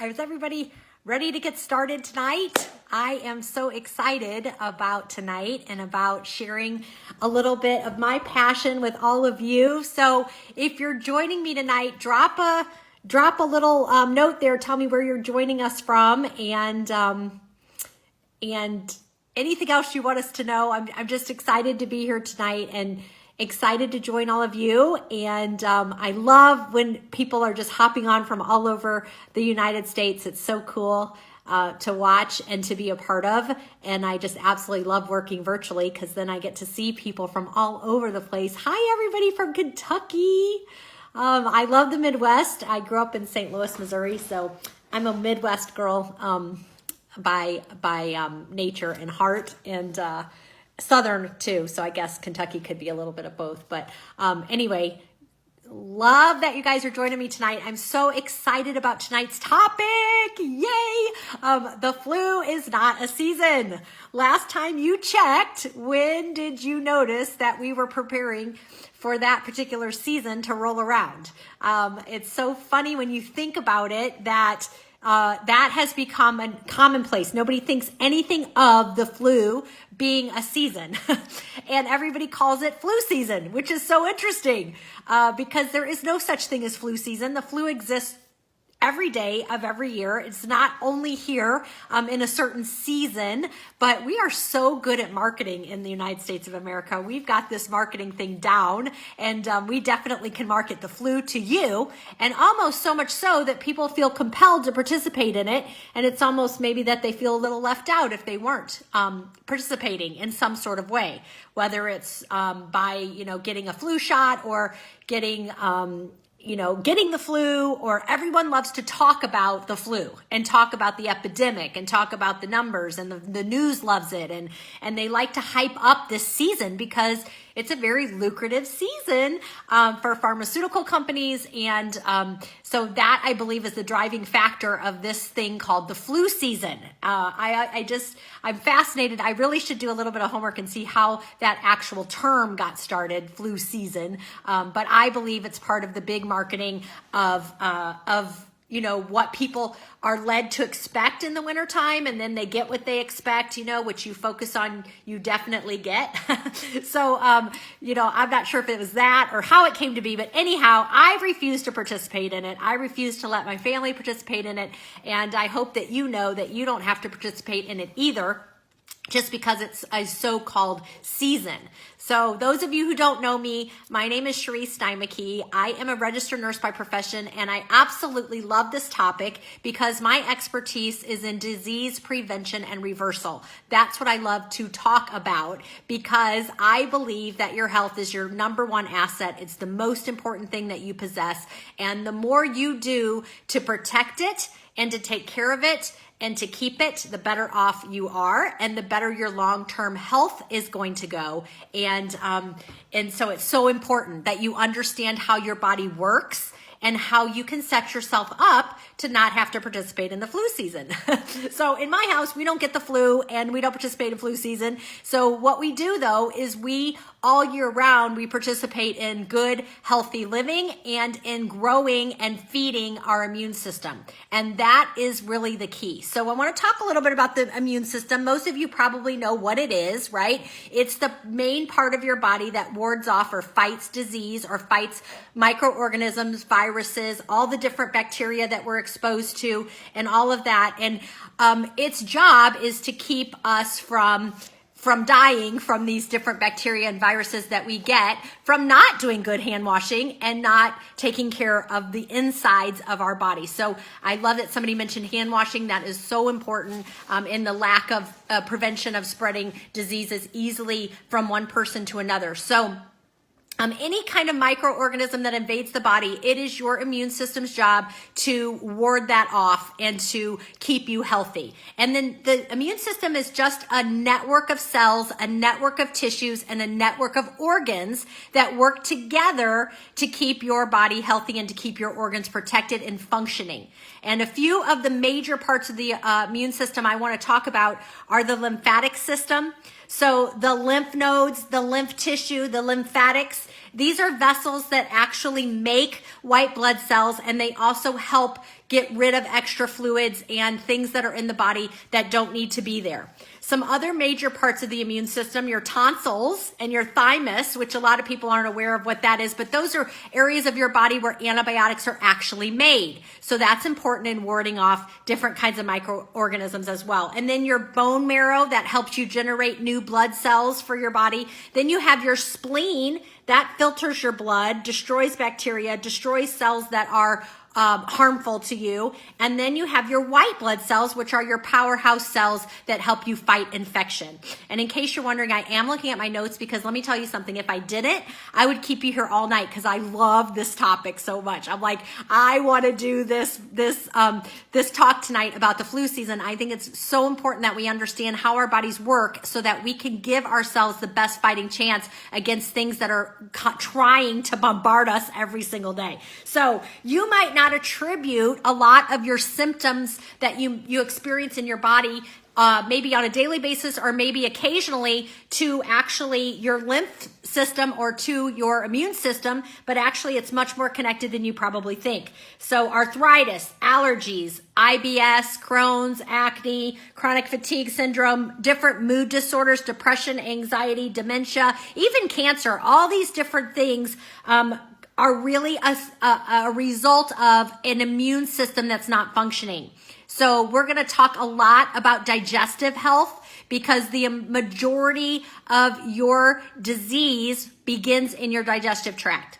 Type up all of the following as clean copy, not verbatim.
Is everybody ready to get started tonight? I am so excited about tonight and about sharing a little bit of my passion with all of you. So if you're joining me tonight, drop a little note there. Tell me where you're joining us from, and anything else you want us to know. I'm just excited to be here tonight and excited to join all of you. And I love when people are just hopping on from all over the United States. It's so cool to watch and to be a part of. And I just absolutely love working virtually because then I get to see people from all over the place. Hi, everybody from Kentucky. I love the Midwest. I grew up in St. Louis, Missouri, so I'm a Midwest girl by nature and heart, and Southern too, so I guess Kentucky could be a little bit of both. But anyway, love that you guys are joining me tonight. I'm so excited about tonight's topic. Yay! The flu is not a season. Last time you checked, when did you notice that we were preparing for that particular season to roll around? It's so funny when you think about it that that has become a commonplace. Nobody thinks anything of the flu being a season. And everybody calls it flu season, which is so interesting because there is no such thing as flu season. The flu exists every day of every year. It's not only here in a certain season, but we are so good at marketing in the United States of America. We've got this marketing thing down, and we definitely can market the flu to you, and almost so much so that people feel compelled to participate in it. And it's almost maybe that they feel a little left out if they weren't participating in some sort of way, whether it's by, getting a flu shot or getting the flu, or everyone loves to talk about the flu and talk about the epidemic and talk about the numbers, and the news loves it. And they like to hype up this season because it's a very lucrative season for pharmaceutical companies. And so that, I believe, is the driving factor of this thing called the flu season. I'm fascinated. I really should do a little bit of homework and see how that actual term got started, flu season. But I believe it's part of the big marketing of what people are led to expect in the wintertime, and then they get what they expect, which you focus on, you definitely get. So, I'm not sure if it was that or how it came to be, but anyhow, I refuse to participate in it. I refuse to let my family participate in it. And I hope that you know that you don't have to participate in it either, just because it's a so-called season. So those of you who don't know me, my name is Sharise Deimeke. I am a registered nurse by profession, and I absolutely love this topic because my expertise is in disease prevention and reversal. That's what I love to talk about because I believe that your health is your number one asset. It's the most important thing that you possess. And the more you do to protect it and to take care of it and to keep it, the better off you are, and the better your long-term health is going to go. And so it's so important that you understand how your body works and how you can set yourself up to not have to participate in the flu season. So in my house, we don't get the flu and we don't participate in flu season. So what we do though is we all year round, we participate in good, healthy living and in growing and feeding our immune system. And that is really the key. So I want to talk a little bit about the immune system. Most of you probably know what it is, right? It's the main part of your body that wards off or fights disease or fights microorganisms, viruses, all the different bacteria that we're exposed to and all of that. And its job is to keep us from dying from these different bacteria and viruses that we get from not doing good hand washing and not taking care of the insides of our body. So I love that somebody mentioned hand washing. That is so important in the lack of prevention of spreading diseases easily from one person to another. So any kind of microorganism that invades the body, it is your immune system's job to ward that off and to keep you healthy. And then the immune system is just a network of cells, a network of tissues, and a network of organs that work together to keep your body healthy and to keep your organs protected and functioning. And a few of the major parts of the immune system I want to talk about are the lymphatic system. So the lymph nodes, the lymph tissue, the lymphatics, these are vessels that actually make white blood cells, and they also help get rid of extra fluids and things that are in the body that don't need to be there. Some other major parts of the immune system, your tonsils and your thymus, which a lot of people aren't aware of what that is, but those are areas of your body where antibiotics are actually made. So that's important in warding off different kinds of microorganisms as well. And then your bone marrow, that helps you generate new blood cells for your body. Then you have your spleen, that filters your blood, destroys bacteria, destroys cells that are harmful to you. And then you have your white blood cells, which are your powerhouse cells that help you fight infection. And in case you're wondering, I am looking at my notes because let me tell you something. If I didn't, I would keep you here all night because I love this topic so much. I'm like, I want to do this talk tonight about the flu season. I think it's so important that we understand how our bodies work so that we can give ourselves the best fighting chance against things that are trying to bombard us every single day. So you might not attribute a lot of your symptoms that you experience in your body maybe on a daily basis or maybe occasionally to actually your lymph system or to your immune system, but actually it's much more connected than you probably think. So arthritis, allergies, IBS, Crohn's, acne, chronic fatigue syndrome, different mood disorders, depression, anxiety, dementia, even cancer, all these different things are really a result of an immune system that's not functioning. So we're going to talk a lot about digestive health because the majority of your disease begins in your digestive tract.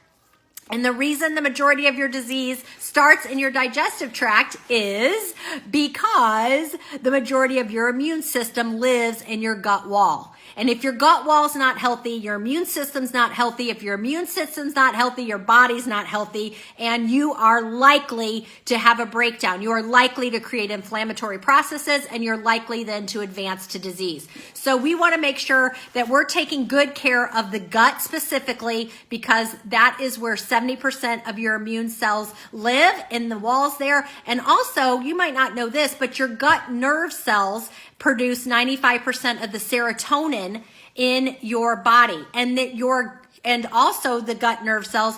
And the reason the majority of your disease starts in your digestive tract is because the majority of your immune system lives in your gut wall. And if your gut wall is not healthy, your immune system's not healthy. If your immune system's not healthy, your body's not healthy, and you are likely to have a breakdown. You are likely to create inflammatory processes, and you're likely then to advance to disease. So we want to make sure that we're taking good care of the gut specifically because that is where 70% of your immune cells live, in the walls there. And also, you might not know this, but your gut nerve cells produce 95% of the serotonin in your body, and also the gut nerve cells,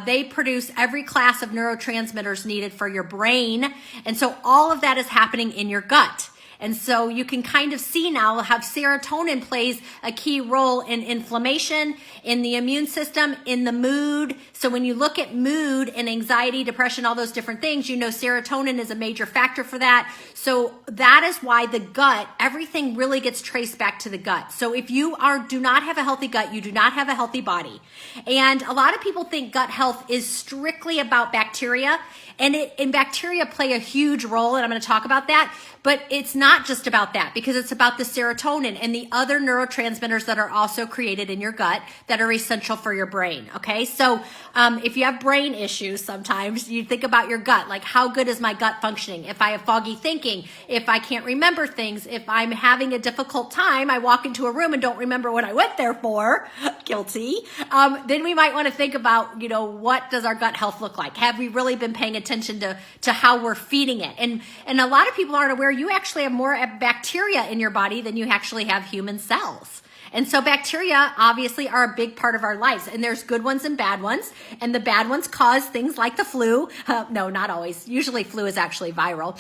they produce every class of neurotransmitters needed for your brain. And so all of that is happening in your gut. And so you can kind of see now how serotonin plays a key role in inflammation, in the immune system, in the mood. So when you look at mood and anxiety, depression, all those different things, you know serotonin is a major factor for that. So that is why the gut, everything really gets traced back to the gut. So if you do not have a healthy gut, you do not have a healthy body. And a lot of people think gut health is strictly about bacteria, and bacteria play a huge role, and I'm going to talk about that. But it's not just about that because it's about the serotonin and the other neurotransmitters that are also created in your gut that are essential for your brain. Okay, so if you have brain issues, sometimes you think about your gut, like how good is my gut functioning? If I have foggy thinking, if I can't remember things, if I'm having a difficult time, I walk into a room and don't remember what I went there for, guilty, then we might want to think about, what does our gut health look like? Have we really been paying attention to how we're feeding it? And a lot of people aren't aware you actually have more bacteria in your body than you actually have human cells. And so bacteria obviously are a big part of our lives, and there's good ones and bad ones, and the bad ones cause things like the flu. No, not always. Usually flu is actually viral,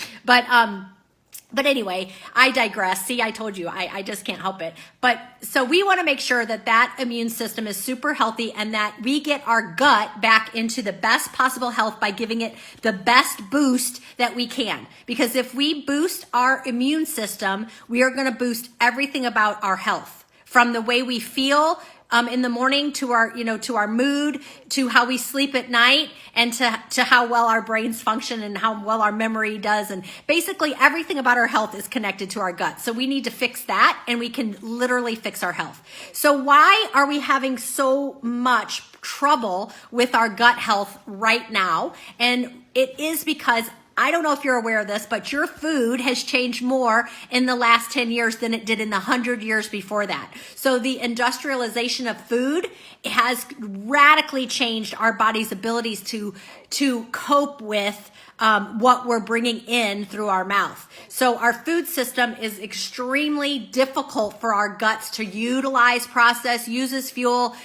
but anyway, I digress. See, I told you, I just can't help it. But so we want to make sure that immune system is super healthy and that we get our gut back into the best possible health by giving it the best boost that we can. Because if we boost our immune system, we are going to boost everything about our health, from the way we feel in the morning to our mood, to how we sleep at night, and to how well our brains function and how well our memory does. And basically everything about our health is connected to our gut. So we need to fix that, and we can literally fix our health. So why are we having so much trouble with our gut health right now? And it is because I don't know if you're aware of this, but your food has changed more in the last 10 years than it did in the 100 years before that. So the industrialization of food has radically changed our body's abilities to cope with what we're bringing in through our mouth. So our food system is extremely difficult for our guts to utilize, process, use as fuel,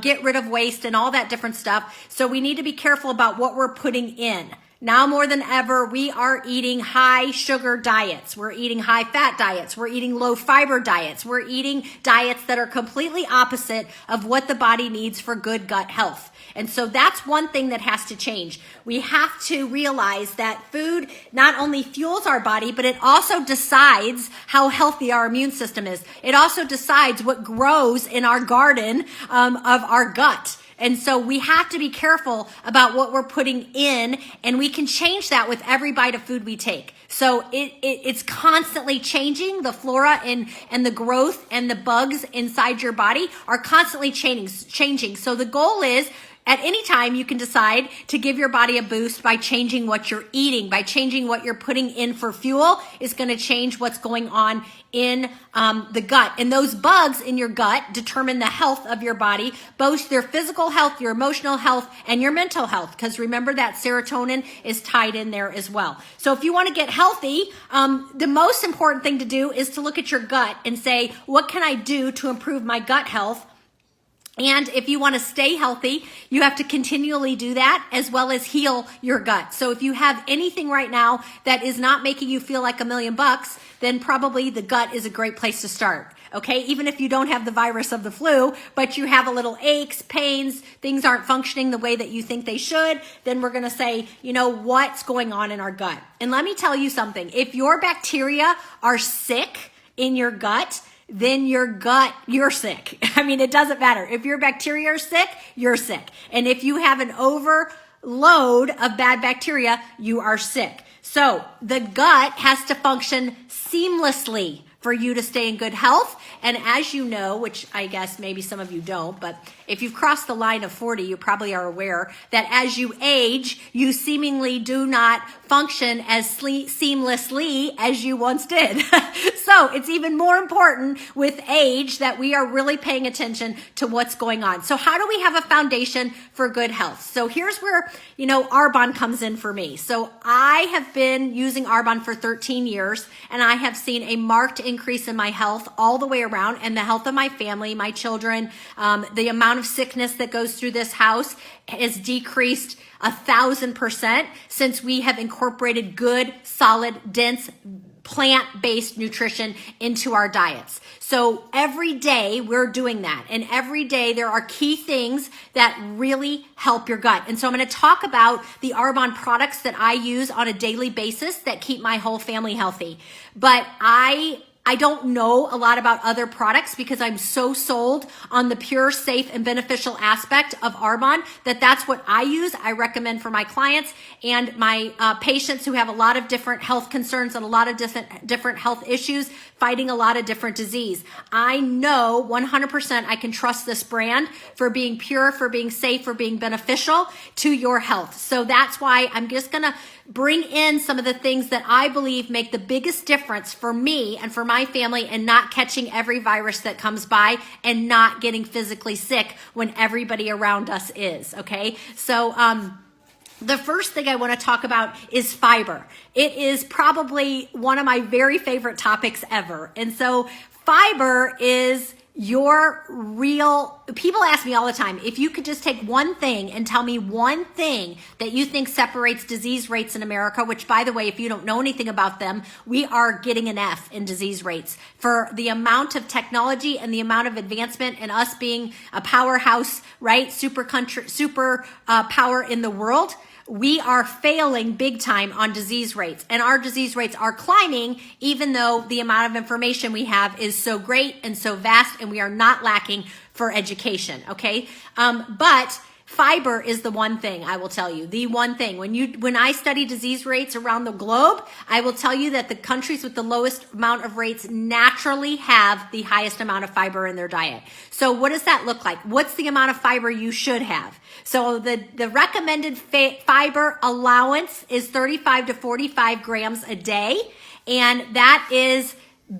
get rid of waste and all that different stuff. So we need to be careful about what we're putting in. Now more than ever, we are eating high sugar diets. We're eating high fat diets. We're eating low fiber diets. We're eating diets that are completely opposite of what the body needs for good gut health. And so that's one thing that has to change. We have to realize that food not only fuels our body, but it also decides how healthy our immune system is. It also decides what grows in our garden of our gut. And so we have to be careful about what we're putting in, and we can change that with every bite of food we take. So it's constantly changing. The flora and the growth and the bugs inside your body are constantly changing. So the goal is, at any time, you can decide to give your body a boost by changing what you're eating, by changing what you're putting in for fuel. Is going to change what's going on in the gut. And those bugs in your gut determine the health of your body, both your physical health, your emotional health, and your mental health. Because remember that serotonin is tied in there as well. So if you want to get healthy, the most important thing to do is to look at your gut and say, what can I do to improve my gut health? And if you want to stay healthy, you have to continually do that as well as heal your gut. So if you have anything right now that is not making you feel like $1,000,000, then probably the gut is a great place to start. Okay, even if you don't have the virus of the flu, but you have a little aches, pains, things aren't functioning the way that you think they should, then we're going to say, what's going on in our gut? And let me tell you something. If your bacteria are sick in your gut, then you're sick. I mean, it doesn't matter. If your bacteria are sick, you're sick. And if you have an overload of bad bacteria, you are sick. So the gut has to function seamlessly for you to stay in good health. And as you know, which I guess maybe some of you don't, but if you've crossed the line of 40, you probably are aware that as you age, you seemingly do not function as seamlessly as you once did. So it's even more important with age that we are really paying attention to what's going on. So how do we have a foundation for good health? So here's where, Arbonne comes in for me. So I have been using Arbonne for 13 years, and I have seen a marked increase in my health all the way around, and the health of my family, my children. The amount of sickness that goes through this house has decreased 1,000% since we have incorporated good, solid, dense, plant-based nutrition into our diets. So every day we're doing that. And every day there are key things that really help your gut. And so I'm going to talk about the Arbonne products that I use on a daily basis that keep my whole family healthy. But I don't know a lot about other products because I'm so sold on the pure, safe, and beneficial aspect of Arbonne that's what I use. I recommend for my clients and my patients who have a lot of different health concerns and a lot of different health issues, fighting a lot of different disease. I know 100% I can trust this brand for being pure, for being safe, for being beneficial to your health. So that's why I'm just going to bring in some of the things that I believe make the biggest difference for me and for my family, and not catching every virus that comes by and not getting physically sick when everybody around us is. Okay. So, the first thing I want to talk about is fiber. It is probably one of my very favorite topics ever. And so fiber is people ask me all the time, if you could just take one thing and tell me one thing that you think separates disease rates in America, which by the way, if you don't know anything about them, we are getting an F in disease rates for the amount of technology and the amount of advancement and us being a powerhouse, right? Super power in the world. We are failing big time on disease rates, and our disease rates are climbing even though the amount of information we have is so great and so vast, and we are not lacking for education. Okay. But Fiber is the one thing I will tell you, the one thing. When I study disease rates around the globe, I will tell you that the countries with the lowest amount of rates naturally have the highest amount of fiber in their diet. So what does that look like? What's the amount of fiber you should have? So the recommended fiber allowance is 35 to 45 grams a day, and that is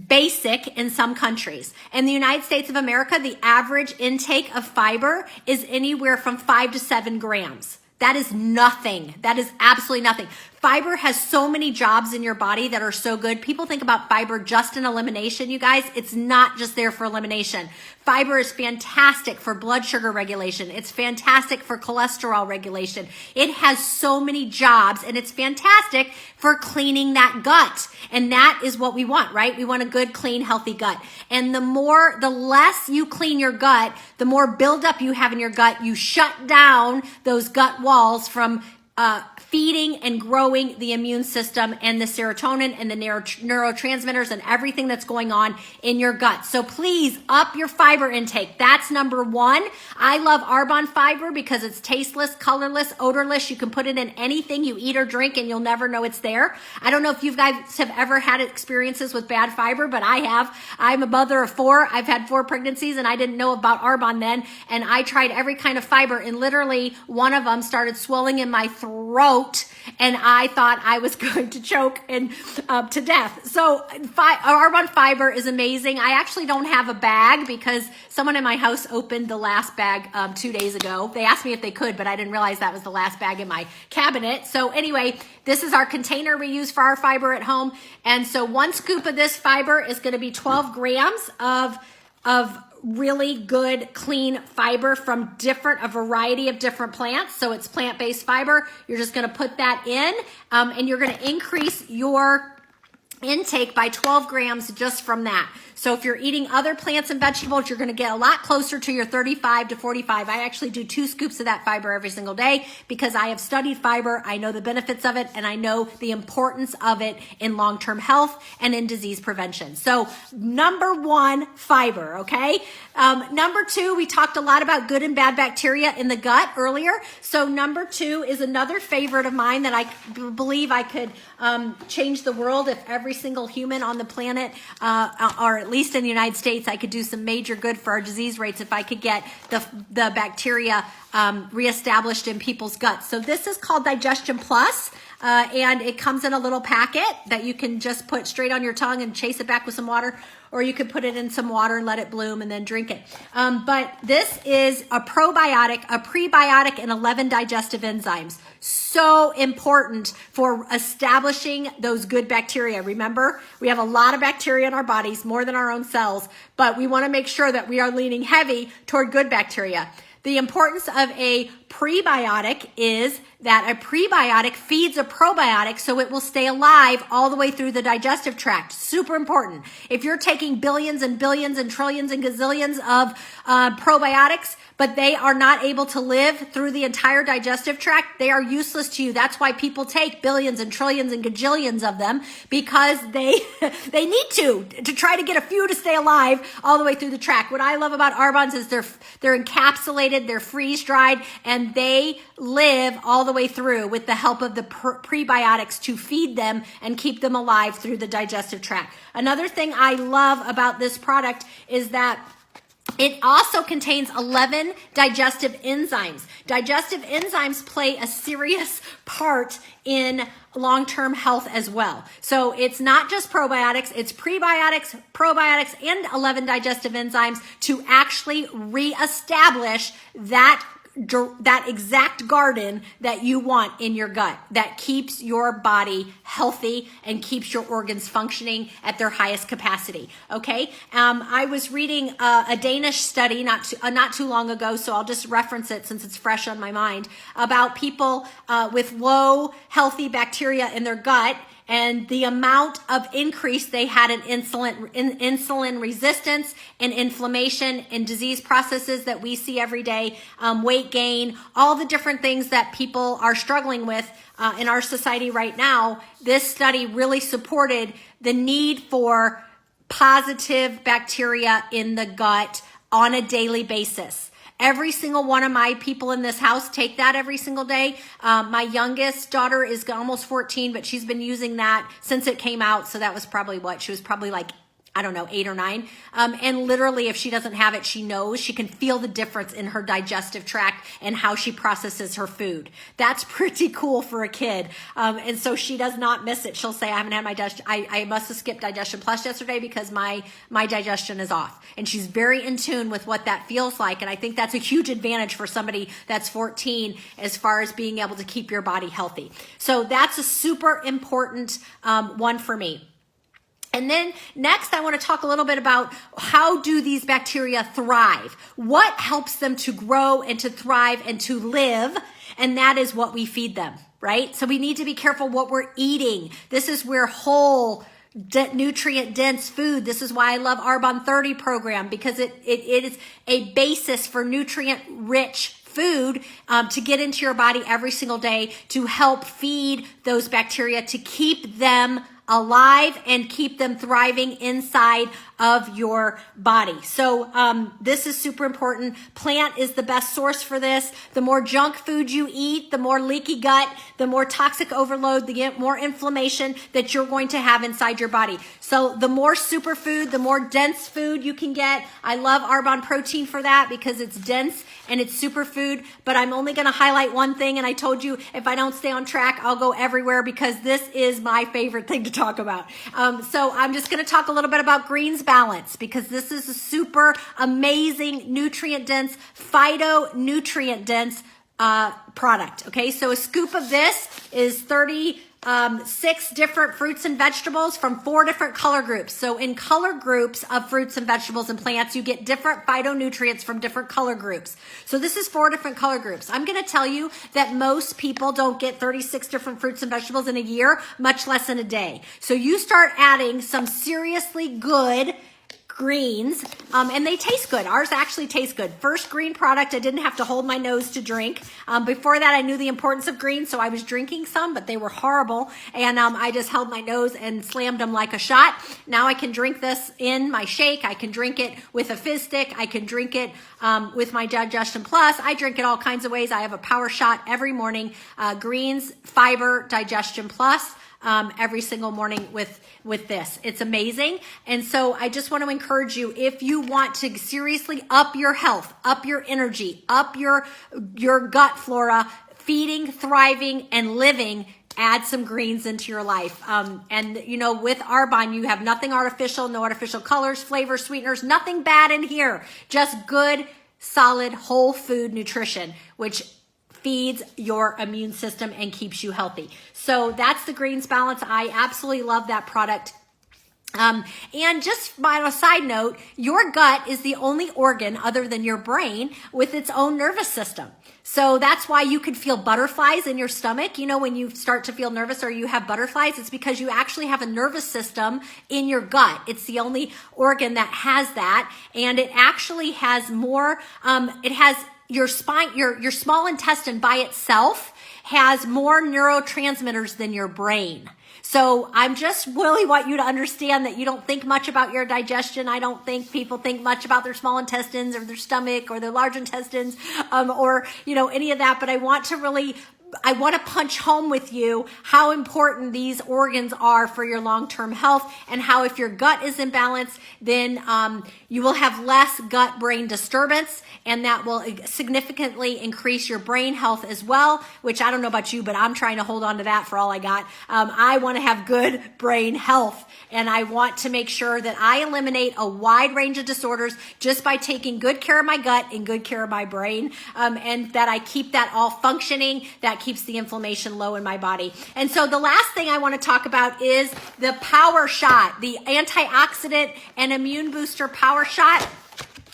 basic in some countries. In the United States of America, the average intake of fiber is anywhere from 5 to 7 grams. That is nothing. That is absolutely nothing. Fiber has so many jobs in your body that are so good. People think about fiber just in elimination, you guys. It's not just there for elimination. Fiber is fantastic for blood sugar regulation. It's fantastic for cholesterol regulation. It has so many jobs, and it's fantastic for cleaning that gut. And that is what we want, right? We want a good, clean, healthy gut. And the less you clean your gut, the more buildup you have in your gut. You shut down those gut walls from feeding and growing the immune system and the serotonin and the neurotransmitters and everything that's going on in your gut. So please up your fiber intake. That's number one. I love Arbonne fiber because it's tasteless, colorless, odorless. You can put it in anything you eat or drink and you'll never know it's there. I don't know if you guys have ever had experiences with bad fiber, but I have. I'm a mother of 4. I've had 4 pregnancies and I didn't know about Arbonne then. And I tried every kind of fiber and literally one of them started swelling in my throat and I thought I was going to choke and to death. So Arbonne fiber is amazing. I actually don't have a bag because someone in my house opened the last bag 2 days ago. They asked me if they could, but I didn't realize that was the last bag in my cabinet. So anyway, this is our container we use for our fiber at home. And so 1 scoop of this fiber is going to be 12 grams of really good, clean fiber from a variety of different plants. So it's plant-based fiber. You're just going to put that in, and you're going to increase your intake by 12 grams just from that. So if you're eating other plants and vegetables, you're going to get a lot closer to your 35 to 45. I actually do 2 scoops of that fiber every single day because I have studied fiber. I know the benefits of it and I know the importance of it in long-term health and in disease prevention. So number 1, fiber, okay? Number 2, we talked a lot about good and bad bacteria in the gut earlier. So number 2 is another favorite of mine that I believe I could change the world if every single human on the planet, or at least in the United States, I could do some major good for our disease rates if I could get the bacteria reestablished in people's guts. So this is called Digestion Plus, and it comes in a little packet that you can just put straight on your tongue and chase it back with some water, or you could put it in some water and let it bloom and then drink it. But this is a probiotic, a prebiotic, and 11 digestive enzymes. So important for establishing those good bacteria. Remember, we have a lot of bacteria in our bodies, more than our own cells, but we want to make sure that we are leaning heavy toward good bacteria. The importance of a prebiotic is that a prebiotic feeds a probiotic so it will stay alive all the way through the digestive tract. Super important. If you're taking billions and billions and trillions and gazillions of probiotics, but they are not able to live through the entire digestive tract, they are useless to you. That's why people take billions and trillions and gajillions of them, because they need to try to get a few to stay alive all the way through the tract. What I love about Arbonne's is they're encapsulated, they're freeze-dried, and they live all the way through with the help of the prebiotics to feed them and keep them alive through the digestive tract. Another thing I love about this product is that it also contains 11 digestive enzymes. Digestive enzymes play a serious part in long-term health as well. So it's not just probiotics, it's prebiotics, probiotics, and 11 digestive enzymes to actually reestablish that exact garden that you want in your gut that keeps your body healthy and keeps your organs functioning at their highest capacity. Okay. I was reading a Danish study not too long ago, so I'll just reference it since it's fresh on my mind, about people with low healthy bacteria in their gut and the amount of increase they had in insulin resistance and inflammation and disease processes that we see every day, weight gain, all the different things that people are struggling with in our society right now. This study really supported the need for positive bacteria in the gut on a daily basis. Every single one of my people in this house take that every single day. My youngest daughter is almost 14, but she's been using that since it came out. So that was probably what? She was probably like, I don't know, 8 or 9. And literally, if she doesn't have it, she knows. She can feel the difference in her digestive tract and how she processes her food. That's pretty cool for a kid. And so she does not miss it. She'll say, I haven't had my digestion. I must have skipped Digestion Plus yesterday because my digestion is off. And she's very in tune with what that feels like. And I think that's a huge advantage for somebody that's 14 as far as being able to keep your body healthy. So that's a super important one for me. And then next, I want to talk a little bit about how do these bacteria thrive? What helps them to grow and to thrive and to live? And that is what we feed them, right? So we need to be careful what we're eating. This is where whole nutrient dense food. This is why I love Arbonne 30 program, because it is a basis for nutrient rich food to get into your body every single day to help feed those bacteria, to keep them alive and keep them thriving inside of your body. So this is super important. Plant is the best source for this. The more junk food you eat, the more leaky gut, the more toxic overload, the more inflammation that you're going to have inside your body. So the more superfood, the more dense food you can get. I love Arbonne protein for that because it's dense and it's superfood, but I'm only going to highlight one thing. And I told you, if I don't stay on track, I'll go everywhere because this is my favorite thing to talk about. So I'm just going to talk a little bit about greens balance because this is a super amazing nutrient dense, phytonutrient dense product. Okay, so a scoop of this is 36 different fruits and vegetables from 4 different color groups. So in color groups of fruits and vegetables and plants, you get different phytonutrients from different color groups. So this is 4 different color groups. I'm going to tell you that most people don't get 36 different fruits and vegetables in a year, much less in a day. So you start adding some seriously good greens, and they taste good. Ours actually tastes good. First green product I didn't have to hold my nose to drink. Before that, I knew the importance of greens, so I was drinking some, but they were horrible, and I just held my nose and slammed them like a shot. Now I can drink this in my shake. I can drink it with a fizz stick. I can drink it with my Digestion Plus. I drink it all kinds of ways. I have a power shot every morning. Greens, fiber, Digestion Plus. Every single morning with this. It's amazing. And so I just want to encourage you, if you want to seriously up your health, up your energy, up your gut flora, feeding, thriving, and living, add some greens into your life. And you know, with Arbonne, you have nothing artificial, no artificial colors, flavors, sweeteners, nothing bad in here. Just good, solid, whole food nutrition, which feeds your immune system and keeps you healthy. So that's the Greens Balance. I absolutely love that product. And just by a side note, your gut is the only organ other than your brain with its own nervous system. So that's why you could feel butterflies in your stomach. You know, when you start to feel nervous or you have butterflies, it's because you actually have a nervous system in your gut. It's the only organ that has that. And it actually has more, it has your spine, your small intestine by itself has more neurotransmitters than your brain. So I'm just really want you to understand that you don't think much about your digestion. I don't think people think much about their small intestines or their stomach or their large intestines, or, you know, any of that. But I want to punch home with you how important these organs are for your long-term health, and how if your gut is in balance, then you will have less gut-brain disturbance, and that will significantly increase your brain health as well, which I don't know about you, but I'm trying to hold on to that for all I got. I want to have good brain health, and I want to make sure that I eliminate a wide range of disorders just by taking good care of my gut and good care of my brain, and that I keep that all functioning, that keeps the inflammation low in my body. And so the last thing I want to talk about is the Power Shot, the antioxidant and immune booster Power Shot.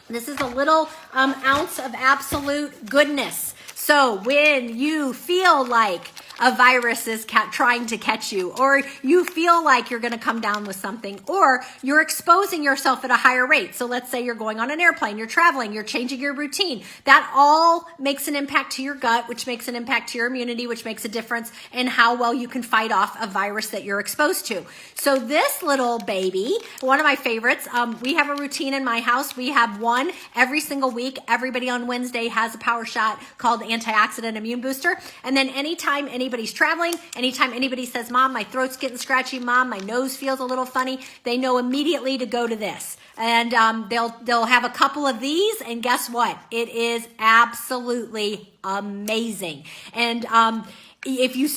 This is a little ounce of absolute goodness. So when you feel like a virus is trying to catch you, or you feel like you're going to come down with something, or you're exposing yourself at a higher rate. So let's say you're going on an airplane, you're traveling, you're changing your routine. That all makes an impact to your gut, which makes an impact to your immunity, which makes a difference in how well you can fight off a virus that you're exposed to. So this little baby, one of my favorites, we have a routine in my house. We have one every single week. Everybody on Wednesday has a power shot called Antioxidant Immune Booster. And then anytime anybody's traveling, anytime anybody says, Mom, my throat's getting scratchy, Mom, my nose feels a little funny, they know immediately to go to this. And they'll have a couple of these, and guess what? It is absolutely amazing. And if you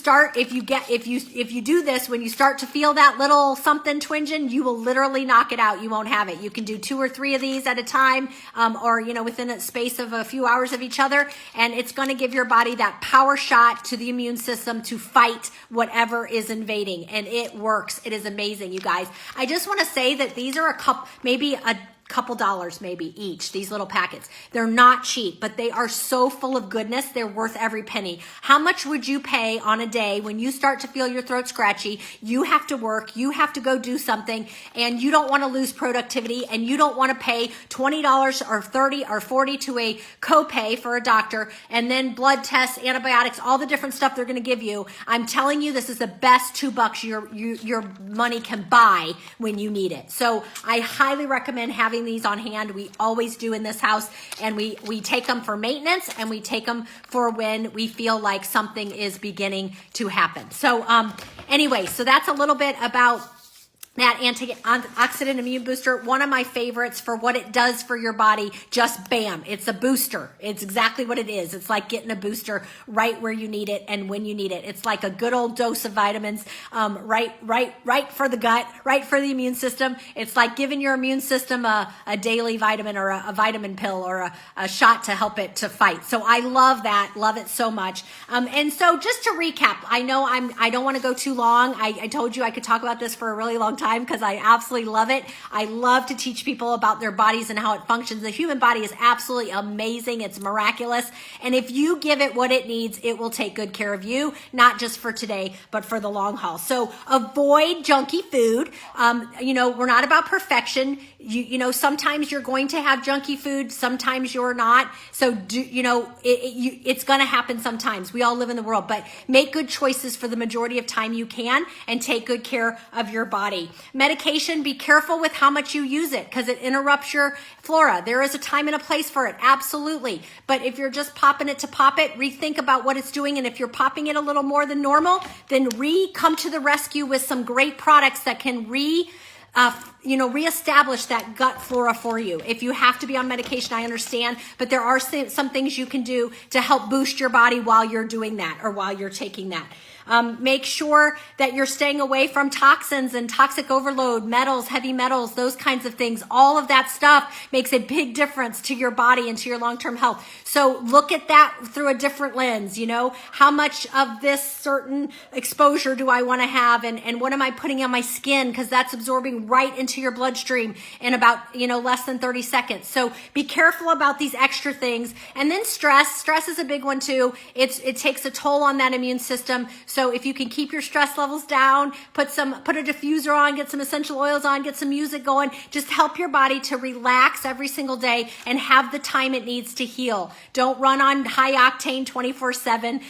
do this, when you start to feel that little something twinging, you will literally knock it out. You won't have it. You can do 2 or 3 of these at a time, or within a space of a few hours of each other, and it's going to give your body that power shot to the immune system to fight whatever is invading, and it works. It is amazing, you guys. I just want to say that these are maybe a couple dollars maybe each, these little packets. They're not cheap, but they are so full of goodness. They're worth every penny. How much would you pay on a day when you start to feel your throat scratchy? You have to work, you have to go do something, and you don't want to lose productivity, and you don't want to pay $20 or $30 or $40 to a copay for a doctor, and then blood tests, antibiotics, all the different stuff they're going to give you. I'm telling you, this is the best $2 your money can buy when you need it. So I highly recommend having these on hand. We always do in this house, and we take them for maintenance, and we take them for when we feel like something is beginning to happen. So anyway, so that's a little bit about that antioxidant immune booster. One of my favorites for what it does for your body. Just bam, it's a booster. It's exactly what it is. It's like getting a booster right where you need it and when you need it. It's like a good old dose of vitamins, right for the gut, right for the immune system. It's like giving your immune system a daily vitamin, or a vitamin pill, or a shot to help it to fight. So I love that, love it so much. And so just to recap, I know I don't want to go too long. I told you I could talk about this for a really long time because I absolutely love it. I love to teach people about their bodies and how it functions. The human body is absolutely amazing. It's miraculous. And if you give it what it needs, it will take good care of you, not just for today, but for the long haul. So avoid junky food. We're not about perfection. Sometimes you're going to have junky food, sometimes you're not. So it's going to happen sometimes. We all live in the world, but make good choices for the majority of time you can, and take good care of your body. Medication, be careful with how much you use it, because it interrupts your flora. There is a time and a place for it, absolutely. But if you're just popping it to pop it, rethink about what it's doing. And if you're popping it a little more than normal, then come to the rescue with some great products that can reestablish that gut flora for you. If you have to be on medication, I understand, but there are some things you can do to help boost your body while you're doing that, or while you're taking that. Make sure that you're staying away from toxins and toxic overload, metals, heavy metals, those kinds of things. All of that stuff makes a big difference to your body and to your long-term health. So look at that through a different lens. How much of this certain exposure do I want to have, and what am I putting on my skin, because that's absorbing right into your bloodstream in about less than 30 seconds. So be careful about these extra things. And then stress is a big one too. It takes a toll on that immune system. So if you can keep your stress levels down, put a diffuser on, get some essential oils on, get some music going, just help your body to relax every single day and have the time it needs to heal. Don't run on high octane 24/7,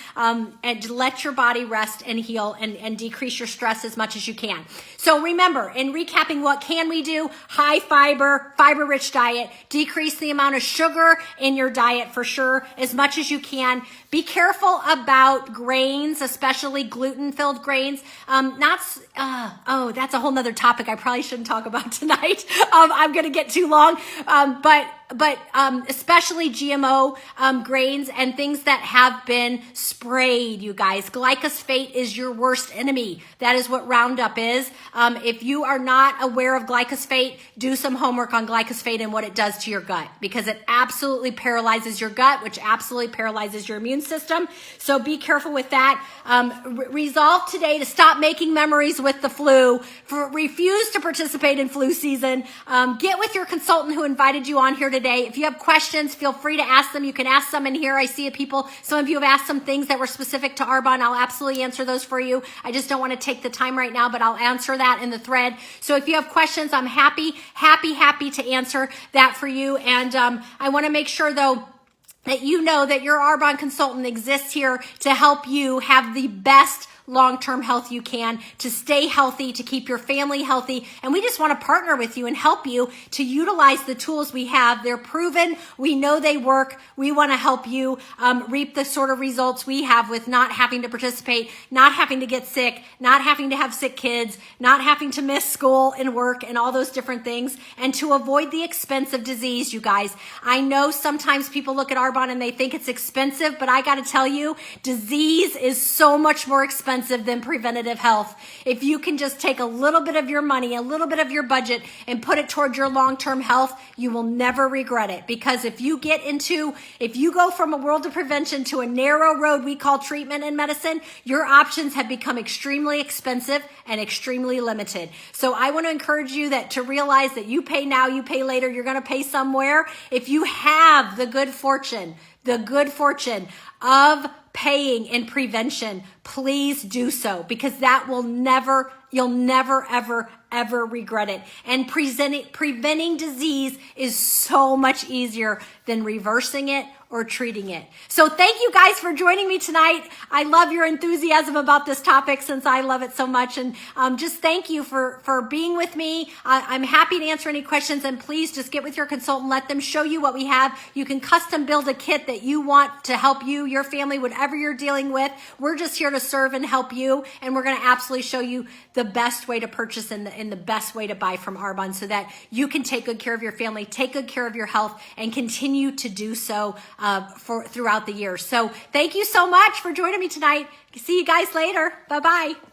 and let your body rest and heal, and decrease your stress as much as you can. So remember, in recapping, what can we do? High fiber rich diet, decrease the amount of sugar in your diet for sure, as much as you can. Be careful about grains, especially gluten-filled grains. That's a whole nother topic I probably shouldn't talk about tonight. I'm going to get too long. But especially GMO grains and things that have been sprayed, you guys. Glyphosate is your worst enemy. That is what Roundup is. If you are not aware of glyphosate, do some homework on glyphosate and what it does to your gut, because it absolutely paralyzes your gut, which absolutely paralyzes your immune system. So be careful with that. Resolve today to stop making memories with the flu. Refuse to participate in flu season. Get with your consultant who invited you on here today day. If you have questions, feel free to ask them. You can ask some in here. I see some of you have asked some things that were specific to Arbonne. I'll absolutely answer those for you. I just don't want to take the time right now, but I'll answer that in the thread. So if you have questions, I'm happy to answer that for you. And I want to make sure though, that you know that your Arbonne consultant exists here to help you have the best long-term health you can, to stay healthy, to keep your family healthy. And we just want to partner with you and help you to utilize the tools we have. They're proven. We know they work. We want to help you reap the sort of results we have with not having to participate, not having to get sick, not having to have sick kids, not having to miss school and work and all those different things, and to avoid the expense of disease, you guys. I know sometimes people look at Arbonne and they think it's expensive, but I got to tell you, disease is so much more expensive than preventative health. If you can just take a little bit of your money, a little bit of your budget, and put it towards your long-term health, you will never regret it. Because if you go from a world of prevention to a narrow road we call treatment and medicine, your options have become extremely expensive and extremely limited. So I want to encourage you to realize that you pay now, you pay later, you're going to pay somewhere. If you have the good fortune of paying in prevention, please do so, because that will you'll never, ever regret it. And preventing disease is so much easier than reversing it or treating it. So thank you guys for joining me tonight. I love your enthusiasm about this topic since I love it so much. And just thank you for being with me. I'm happy to answer any questions, and please just get with your consultant, let them show you what we have. You can custom build a kit that you want to help you, your family, whatever you're dealing with. We're just here to serve and help you. And we're going to absolutely show you the best way to purchase and the best way to buy from Arbonne so that you can take good care of your family, take good care of your health, and continue to do so throughout the year. So thank you so much for joining me tonight. See you guys later. Bye-bye.